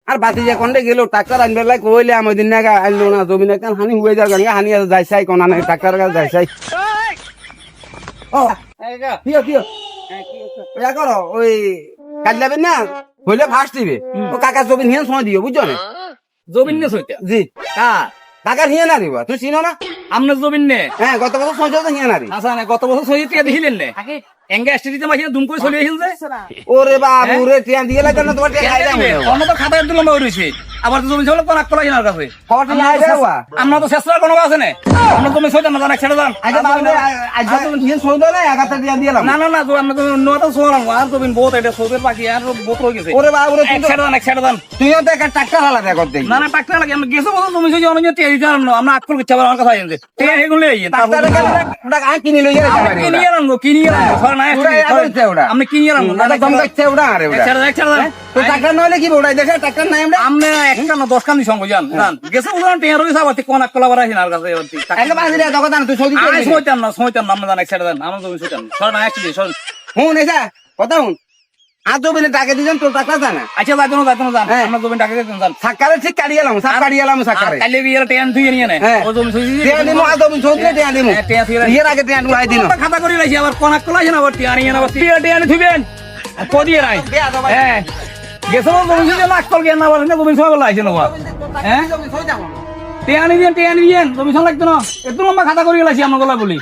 আর বাতি যে কোনটা গেল ট্রাক্টর আনবে লাই কইলে আমি দিন না আনলো না জমিনে কান হানি হয়ে যার গঙ্গা হানি আছে যাইছাই কোন না ট্রাক্টর কাছে যাইছাই ও পিও পিও ইয়া করো ওই কাজ যাবেন না হইলে ফার্স্ট দিবে ও কাকা জমিন হিয়ান সময় দিও বুঝছো না জমিন নে সইতা জি কার কাকার হিয়ান না দিবা তুই চিনো না আমনের জমিন নে হ্যাঁ গত বছর সময় তো হিয়ান না আচ্ছা না গত বছর সই টিয়া দেখিলেন নে এঙ্গা স্টেডিতে মাইয়া দুম করে চলে আহিল যে ওরে বাবু রে টিয়া দিয়ে লাগে না তোমার টিয়া খাইলাম অন্য তো খাতায় দিলাম রইছে আবার তো জমি ছিল কোন আকলা হিনার কাছে কত না দেওয়া আমরা তো চেষ্টা কোনো আছে না আমরা জমি সইতা না জানা ছেড়ে দান আচ্ছা বাবু আজ তো হিয়ান সই দাও না এগাটা টিয়া দিলাম না না না আমরা তো নটা সোলাম আর জমিন বহুত এটা সৌদের বাকি আর বহুত হয়ে গেছে ওরে বাবু রে এক ছেড়ে দান তুইও তো একটা ট্রাক্টর আলাদা কর দেই না না টাকা লাগে আমরা গেছে বছর জমি সই অন্য টিয়া দিতে না আমরা আকল কিচ্ছা আমার কথা আইছে টিয়া এগুলো এই ট্রাক্টর ওটা আই কিনে লই যাবে কিনিয়ে আনবো সর না আমরা কিনিয়ে আনবো না দম কাটছে ওটা আরে ওটা ছেড়ে দান তো ট্রাক্টর নইলে কি ওটাই দেখে ট্রাক্টর নাই আমরা আমরা একটা না 10 কান্দি সঙ্গ জান গেছে উদাহরণ টিয়া রইছে আবার কোন আকলা বাড়া হিনার কাছে আগে বাজরে দোকান না তুই সৌদি আরে সইতাম না আমরা জানা ছেড়ে দেন আমরা জমি সইতাম সর না একটু সর হুন এসা কথা হুন আর তো বিনে টাকা দিছেন তোর টাকা জানা আচ্ছা যাইতো না জান আমরা জমি টাকা দিতেন জান সাকারে ঠিক কাটি গেলাম সাক কাটি গেলাম সাকারে কালে বিয়ের টেন তুই নিয়ে নে ও জমি সই টিয়া দিমু আর তুমি সৌদি টিয়া দিমু টিয়া থিরা এর আগে টিয়া নুলাই দিন খাতা করে রাখি আবার কোন আকলা হিনা আবার টিয়া নিয়ে না আবার টিয়া থিবেন কদিয়ে নাই হ্যাঁ গেছে জমি সই না আকল জ্ঞান না বলেন জমি সই বলা আইছে না হ্যাঁ টিয়া নিয়ে জমি সই লাগতো না এত লম্বা খাতা করে রাখি আমরা গলা বলি